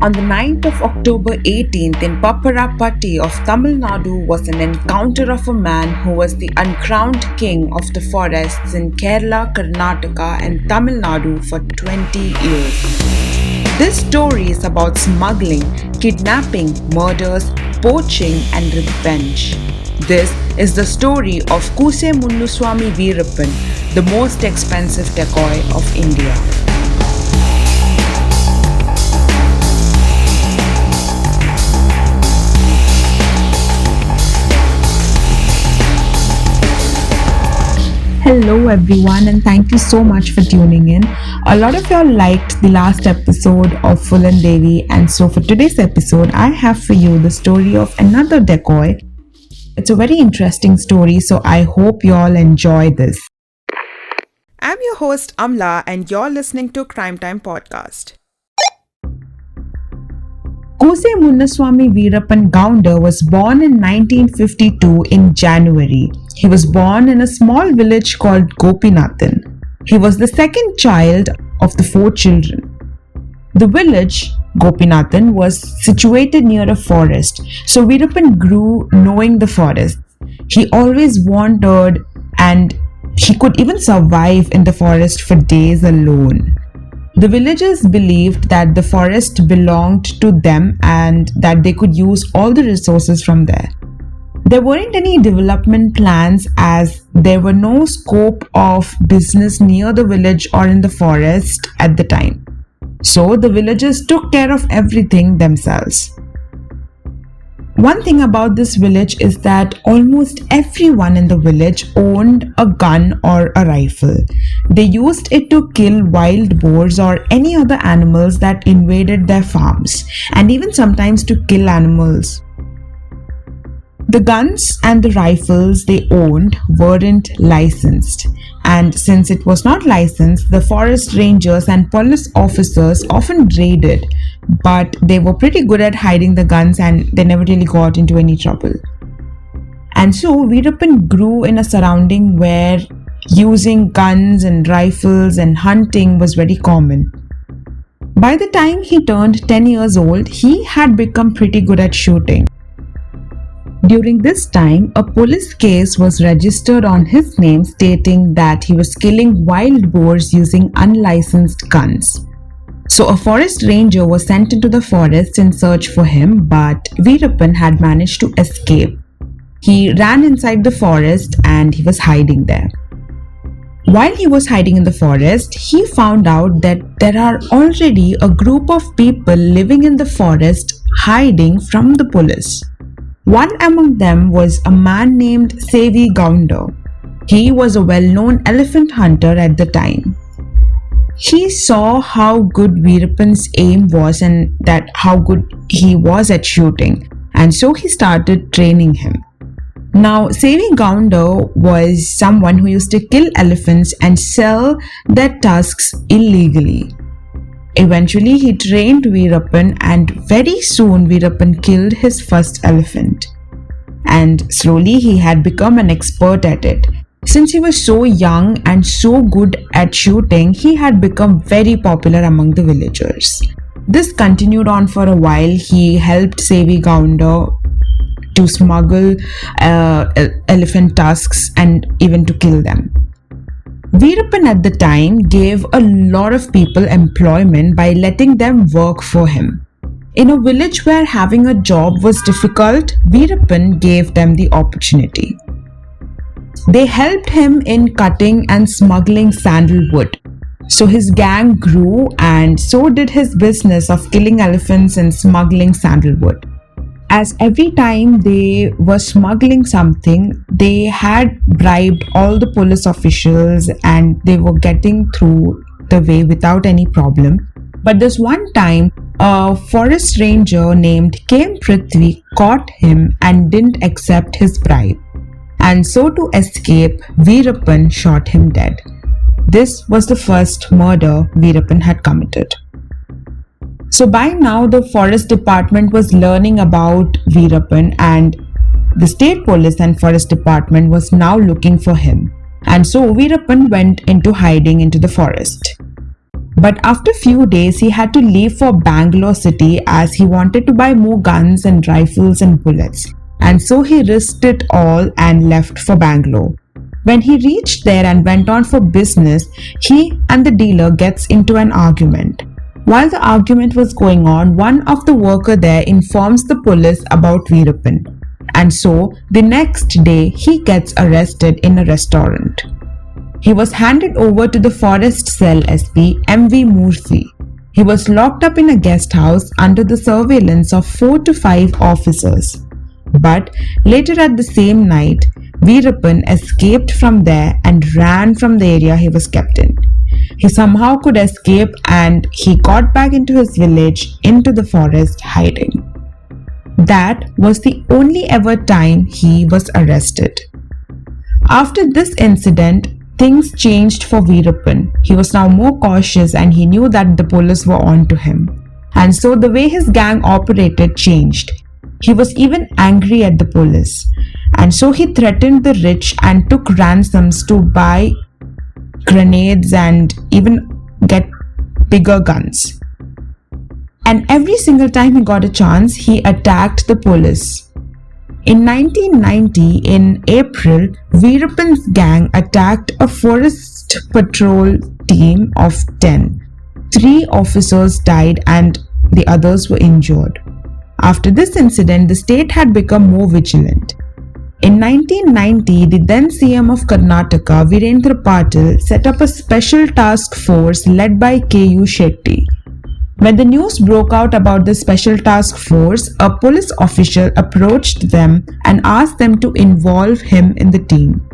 On the night of October 18th in Papparappati of Tamil Nadu was an encounter of a man who was the uncrowned king of the forests in Kerala, Karnataka and Tamil Nadu for 20 years. This story is about smuggling, kidnapping, murders, poaching and revenge. This is the story of Koose Muniswany Veerappan, the most expensive dacoit of India. Hello everyone, and thank you so much for tuning in. A lot of y'all liked the last episode of Full and Devi, and so for today's episode I have for you the story of another dacoit. It's a very interesting story, so I hope y'all enjoy this. I'm your host Amla and you're listening to Crime Time Podcast. Koose Muniswany Veerappan Gounder was born in 1952 in January. He was born in a small village called Gopinathan. He was the second child of the 4 children. The village, Gopinathan, was situated near a forest, so Veerappan grew knowing the forest. He always wandered and he could even survive in the forest for days alone. The villagers believed that the forest belonged to them and that they could use all the resources from there. There weren't any development plans as there were no scope of business near the village or in the forest at the time. So the villagers took care of everything themselves. One thing about this village is that almost everyone in the village owned a gun or a rifle. They used it to kill wild boars or any other animals that invaded their farms, and even sometimes to kill animals. The guns and the rifles they owned weren't licensed, and since it was not licensed, the forest rangers and police officers often raided, but they were pretty good at hiding the guns and they never really got into any trouble. And so Veerappan grew in a surrounding where using guns and rifles and hunting was very common. By the time he turned 10 years old, he had become pretty good at shooting. During this time, a police case was registered on his name stating that he was killing wild boars using unlicensed guns. So a forest ranger was sent into the forest in search for him, but Veerappan had managed to escape. He ran inside the forest and he was hiding there. While he was hiding in the forest, he found out that there are already a group of people living in the forest hiding from the police. One among them was a man named Sevi Gounder. He was a well-known elephant hunter at the time. He saw how good Veerappan's aim was and that how good he was at shooting, and so he started training him. Now, Sevi Gounder was someone who used to kill elephants and sell their tusks illegally. Eventually, he trained Veerappan and very soon Veerappan killed his first elephant. And slowly he had become an expert at it. Since he was so young and so good at shooting, he had become very popular among the villagers. This continued on for a while. He helped Sevi Gounder to smuggle elephant tusks and even to kill them. Veerappan at the time gave a lot of people employment by letting them work for him. In a village where having a job was difficult, Veerappan gave them the opportunity. They helped him in cutting and smuggling sandalwood. So his gang grew and so did his business of killing elephants and smuggling sandalwood. As every time they were smuggling something, they had bribed all the police officials and they were getting through the way without any problem. But this one time, a forest ranger named K. Prithvi caught him and didn't accept his bribe. And so to escape, Veerappan shot him dead. This was the first murder Veerappan had committed. So by now the forest department was learning about Veerappan and the state police and forest department was now looking for him. And so Veerappan went into hiding into the forest. But after few days, he had to leave for Bangalore city as he wanted to buy more guns and rifles and bullets. And so he risked it all and left for Bangalore. When he reached there and went on for business, he and the dealer gets into an argument. While the argument was going on, one of the workers there informs the police about Veerappan. And so the next day he gets arrested in a restaurant. He was handed over to the Forest Cell SP M.V. Murthy. He was locked up in a guest house under the surveillance of 4 to 5 officers. But later at the same night, Veerappan escaped from there and ran from the area he was kept in. He somehow could escape and he got back into his village, into the forest, hiding. That was the only ever time he was arrested. After this incident, things changed for Veerappan. He was now more cautious and he knew that the police were on to him. And so the way his gang operated changed. He was even angry at the police. And so he threatened the rich and took ransoms to buy grenades and even get bigger guns. And every single time he got a chance, he attacked the police. In 1990, in April, Veerappan's gang attacked a forest patrol team of 10. 3 officers died and the others were injured. After this incident, the state had become more vigilant. In 1990, the then CM of Karnataka, Virendra Patil, set up a special task force led by K.U. Shetty. When the news broke out about the special task force, a police official approached them and asked them to involve him in the team.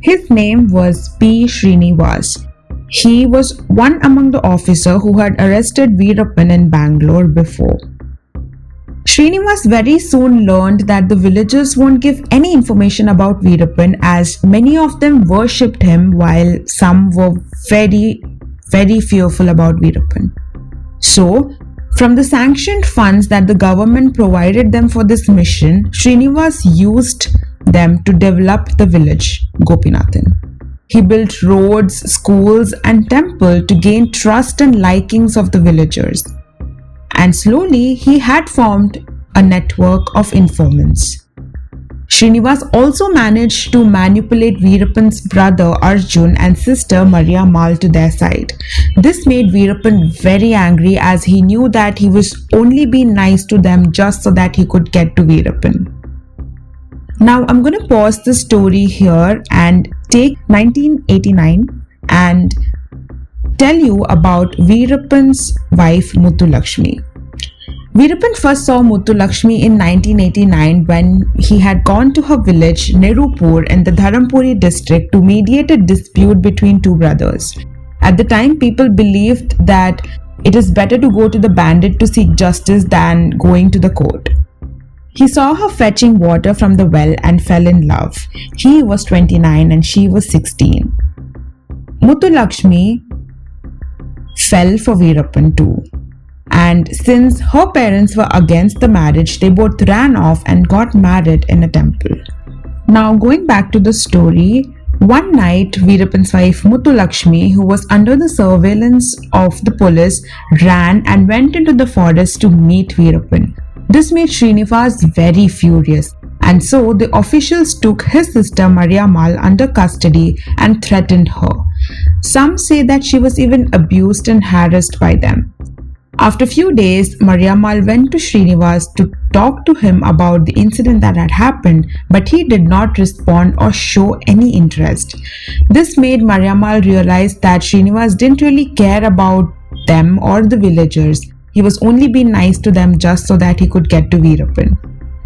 His name was P. Srinivas. He was one among the officers who had arrested Veerappan in Bangalore before. Srinivas very soon learned that the villagers won't give any information about Veerappan as many of them worshipped him while some were very fearful about Veerappan. So, from the sanctioned funds that the government provided them for this mission, Srinivas used them to develop the village, Gopinathan. He built roads, schools and temple to gain trust and likings of the villagers. And slowly he had formed a network of informants. Srinivas also managed to manipulate Veerappan's brother Arjun and sister Maria Mal to their side. This made Veerappan very angry as he knew that he was only being nice to them just so that he could get to Veerappan. Now I'm going to pause the story here and take 1989 and tell you about Veerappan's wife Muthulakshmi. Veerappan first saw Muthulakshmi in 1989 when he had gone to her village Nerupur in the Dharampuri district to mediate a dispute between 2 brothers. At the time, people believed that it is better to go to the bandit to seek justice than going to the court. He saw her fetching water from the well and fell in love. He was 29 and she was 16. Muthulakshmi fell for Veerappan too. And since her parents were against the marriage, they both ran off and got married in a temple. Now going back to the story, one night Veerappan's wife Muthulakshmi, who was under the surveillance of the police, ran and went into the forest to meet Veerappan. This made Srinivas very furious, and so the officials took his sister Maria Mal under custody and threatened her. Some say that she was even abused and harassed by them. After a few days, Maria Mal went to Srinivas to talk to him about the incident that had happened, but he did not respond or show any interest. This made Maria Mal realize that Srinivas didn't really care about them or the villagers. He was only being nice to them just so that he could get to Veerappan.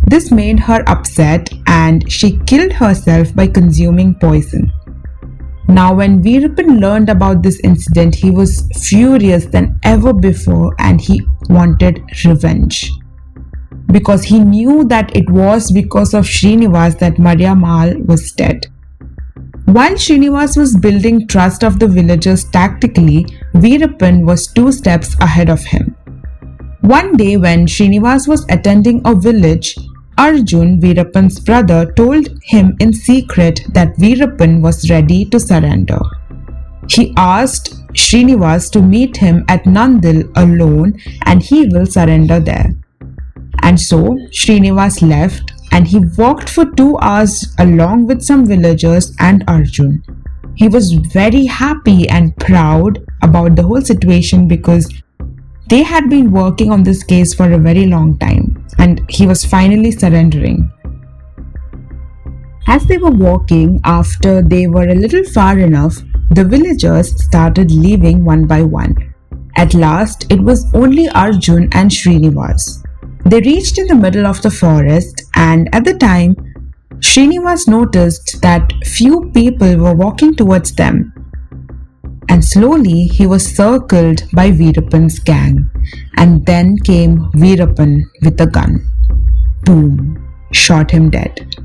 This made her upset and she killed herself by consuming poison. Now when Veerappan learned about this incident, he was furious than ever before and he wanted revenge. Because he knew that it was because of Srinivas that Maria Mal was dead. While Srinivas was building trust of the villagers tactically, Veerappan was 2 steps ahead of him. One day when Srinivas was attending a village, Arjun, Veerappan's brother, told him in secret that Veerappan was ready to surrender. He asked Srinivas to meet him at Nandil alone and he will surrender there. And so Srinivas left and he walked for 2 hours along with some villagers and Arjun. He was very happy and proud about the whole situation because they had been working on this case for a very long time and he was finally surrendering. As they were walking, after they were a little far enough, the villagers started leaving one by one. At last, it was only Arjun and Srinivas. They reached in the middle of the forest and at the time, Srinivas noticed that few people were walking towards them. And slowly he was circled by Veerappan's gang. And then came Veerappan with a gun. Boom! Shot him dead.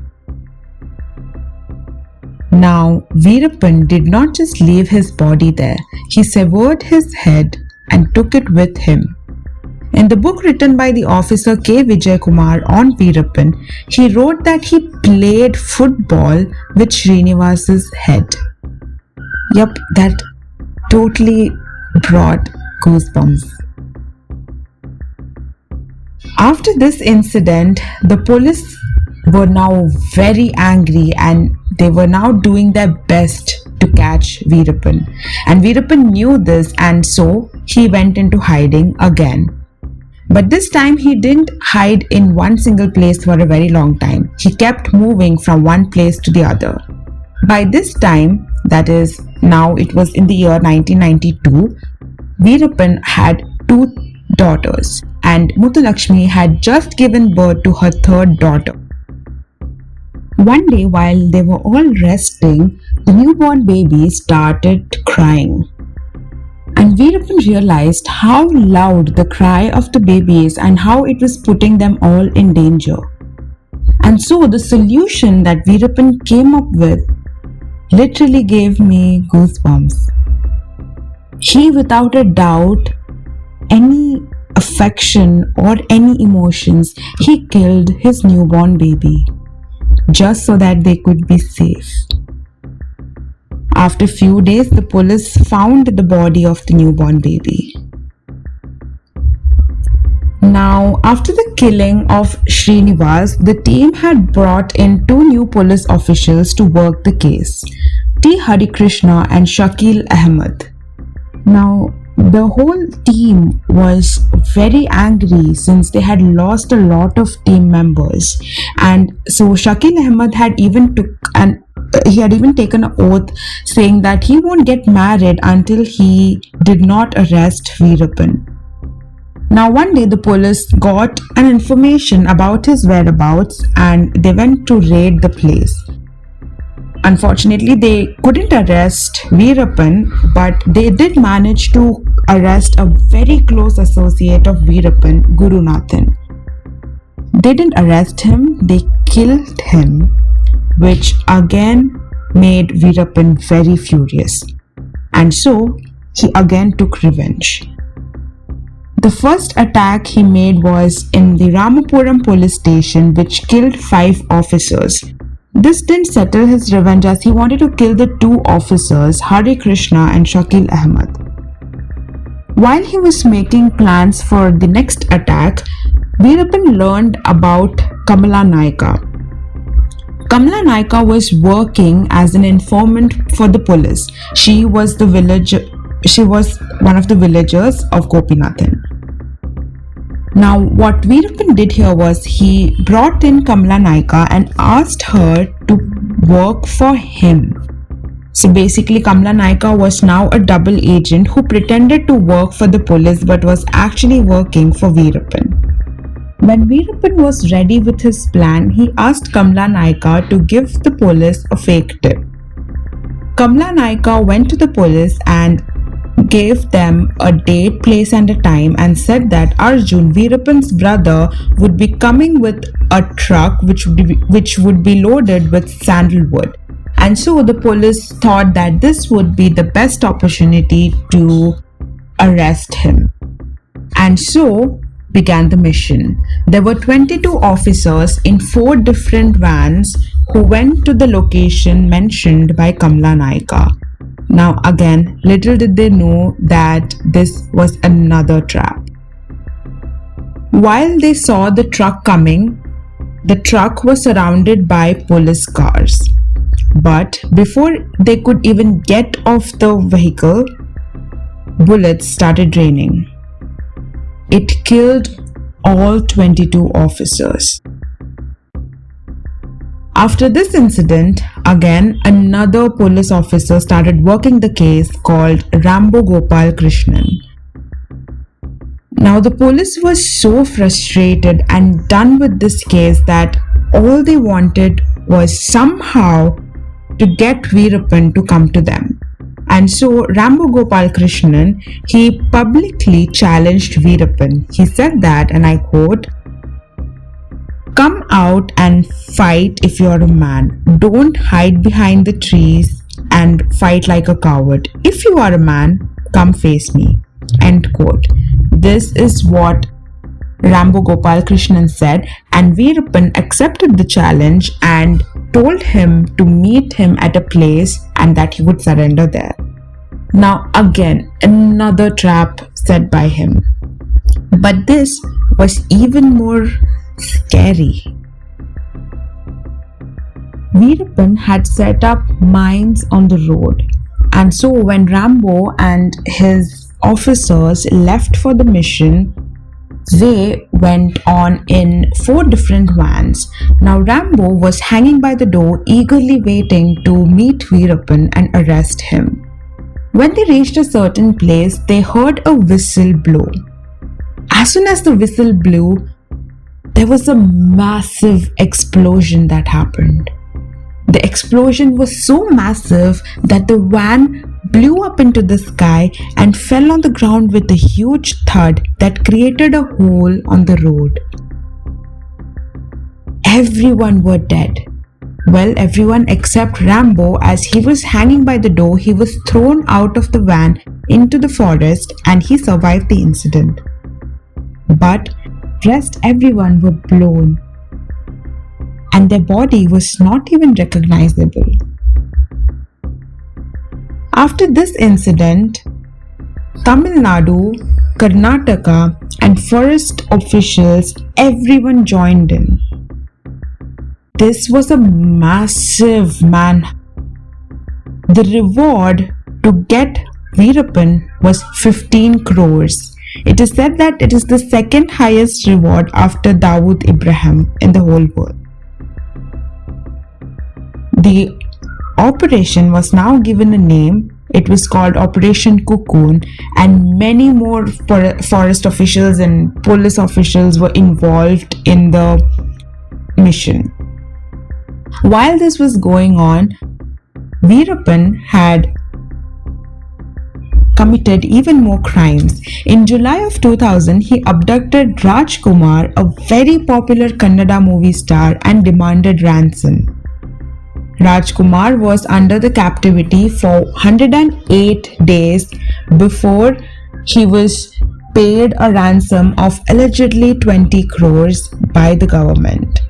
Now, Veerappan did not just leave his body there. He severed his head and took it with him. In the book written by the officer K. Vijay Kumar on Veerappan, he wrote that he played football with Srinivas's head. Yup, that totally brought goosebumps. After this incident, the police were now very angry and they were now doing their best to catch Veerappan. And Veerappan knew this and so he went into hiding again. But this time he didn't hide in one single place for a very long time. He kept moving from one place to the other. By this time, that is, now it was in the year 1992, Veerappan had 2 daughters and Muthulakshmi had just given birth to her 3rd daughter. One day while they were all resting, the newborn baby started crying. And Veerappan realized how loud the cry of the baby is and how it was putting them all in danger. And so the solution that Veerappan came up with literally gave me goosebumps. He, without a doubt, any affection or any emotions, he killed his newborn baby just so that they could be safe. After a few days, the police found the body of the newborn baby. Now, after the killing of Srinivas, the team had brought in 2 new police officials to work the case, T. Harikrishna and Shakil Ahmed. Now, the whole team was very angry since they had lost a lot of team members. And so Shakil Ahmed had even taken an oath saying that he won't get married until he did not arrest Veerappan. Now one day the police got an information about his whereabouts and they went to raid the place. Unfortunately, they couldn't arrest Veerappan, but they did manage to arrest a very close associate of Veerappan, Gurunathan. They didn't arrest him, they killed him, which again made Veerappan very furious. And so, he again took revenge. The first attack he made was in the Ramapuram police station, which killed 5 officers. This didn't settle his revenge as he wanted to kill the 2 officers, Hari Krishna and Shakil Ahmed. While he was making plans for the next attack, Veerappan learned about Kamala Naika. Kamala Naika was working as an informant for the police. She was one of the villagers of Gopinathan. Now, what Veerappan did here was he brought in Kamala Naika and asked her to work for him. So basically, Kamala Naika was now a double agent who pretended to work for the police but was actually working for Veerappan. When Veerappan was ready with his plan, he asked Kamala Naika to give the police a fake tip. Kamala Naika went to the police and gave them a date, place and a time and said that Arjun, Veerappan's brother, would be coming with a truck which would be loaded with sandalwood. And so the police thought that this would be the best opportunity to arrest him. And so began the mission. There were 22 officers in 4 different vans who went to the location mentioned by Kamala Naika. Now again, little did they know that this was another trap. While they saw the truck coming, the truck was surrounded by police cars. But before they could even get off the vehicle, bullets started raining. It killed all 22 officers. After this incident, again another police officer started working the case called Rambo Gopal Krishnan. Now the police was so frustrated and done with this case that all they wanted was somehow to get Veerappan to come to them. And so Rambo Gopal Krishnan, he publicly challenged Veerappan. He said that, and I quote, "Come out and fight if you're a man. Don't hide behind the trees and fight like a coward. If you are a man, come face me." End quote. This is what Rambo Gopal Krishnan said, and Veerappan accepted the challenge and told him to meet him at a place and that he would surrender there. Now again, another trap set by him. But this was even more scary. Veerappan had set up mines on the road, and so when Rambo and his officers left for the mission, they went on in 4 different vans. Now Rambo was hanging by the door, eagerly waiting to meet Veerappan and arrest him. When they reached a certain place, they heard a whistle blow. As soon as the whistle blew, there was a massive explosion that happened. The explosion was so massive that the van blew up into the sky and fell on the ground with a huge thud that created a hole on the road. Everyone were dead. Well, everyone except Rambo. As he was hanging by the door, he was thrown out of the van into the forest and he survived the incident. But rest everyone were blown, and their body was not even recognizable. After this incident, Tamil Nadu, Karnataka, and forest officials, everyone joined in. This was a massive manhunt. The reward to get Veerappan was 15 crores. It is said that it is the second highest reward after Dawood Ibrahim in the whole world. The operation was now given a name. It was called Operation Cocoon, and many more forest officials and police officials were involved in the mission. While this was going on, Veerappan had committed even more crimes. In July of 2000, he abducted Rajkumar, a very popular Kannada movie star, and demanded ransom. Rajkumar was under the captivity for 108 days before he was paid a ransom of allegedly 20 crores by the government.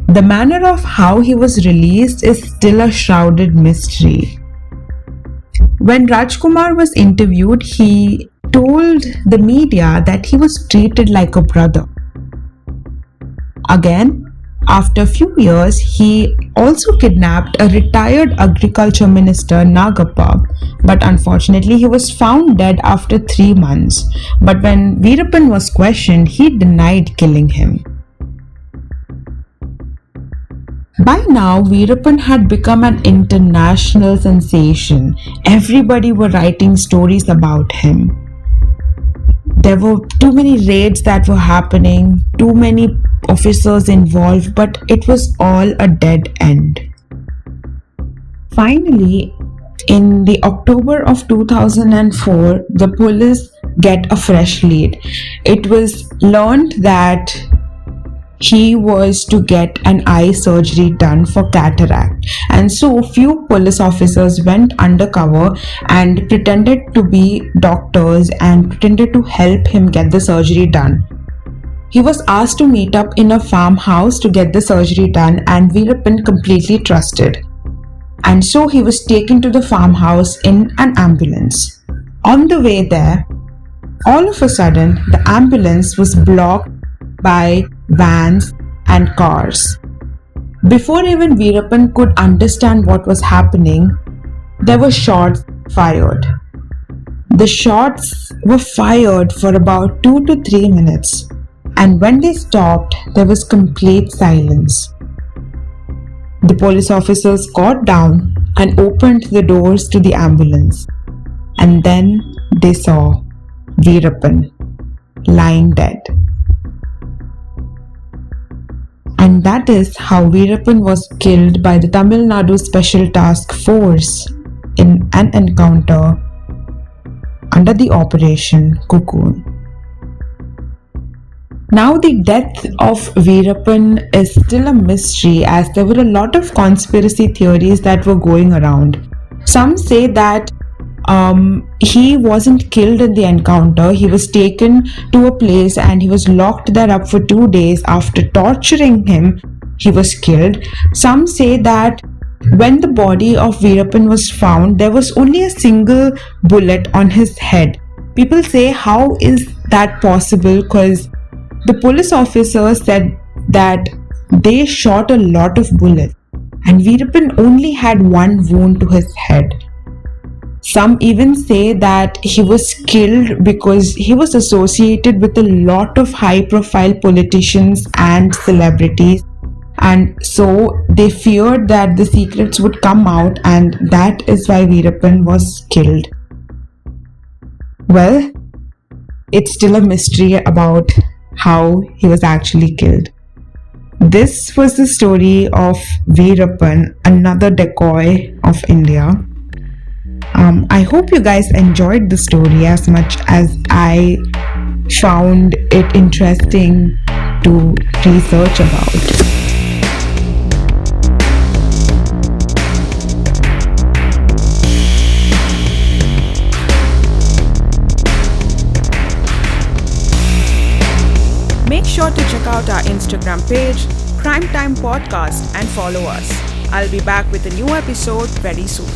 The manner of how he was released is still a shrouded mystery. When Rajkumar was interviewed, he told the media that he was treated like a brother. Again, after a few years, he also kidnapped a retired agriculture minister, Nagappa, but unfortunately he was found dead after 3 months. But when Veerappan was questioned, he denied killing him. By now, Veerappan had become an international sensation. Everybody were writing stories about him. There were too many raids that were happening, too many officers involved, but it was all a dead end. Finally, in the October of 2004, the police get a fresh lead. It was learned that he was to get an eye surgery done for cataract, and so few police officers went undercover and pretended to be doctors and pretended to help him get the surgery done. He was asked to meet up in a farmhouse to get the surgery done, and Veerappan completely trusted. and so he was taken to the farmhouse in an ambulance. On the way there, all of a sudden, the ambulance was blocked by vans and cars. Before even Veerappan could understand what was happening, there were shots fired. The shots were fired for about 2 to 3 minutes, and when they stopped, there was complete silence. The police officers got down and opened the doors to the ambulance, and then they saw Veerappan lying dead. And that is how Veerappan was killed by the Tamil Nadu Special Task Force in an encounter under the Operation Cocoon. Now the death of Veerappan is still a mystery, as there were a lot of conspiracy theories that were going around. Some say that he wasn't killed in the encounter. He was taken to a place and he was locked there up for 2 days. After torturing him, he was killed. Some say that when the body of Veerappan was found, there was only a single bullet on his head. People say, how is that possible? Because the police officers said that they shot a lot of bullets and Veerappan only had one wound to his head. Some even say that he was killed because he was associated with a lot of high-profile politicians and celebrities, and so they feared that the secrets would come out, and that is why Veerappan was killed. Well, it's still a mystery about how he was actually killed. This was the story of Veerappan, another dacoit of India. I hope you guys enjoyed the story as much as I found it interesting to research about. Make sure to check out our Instagram page, Crime Time Podcast, and follow us. I'll be back with a new episode very soon.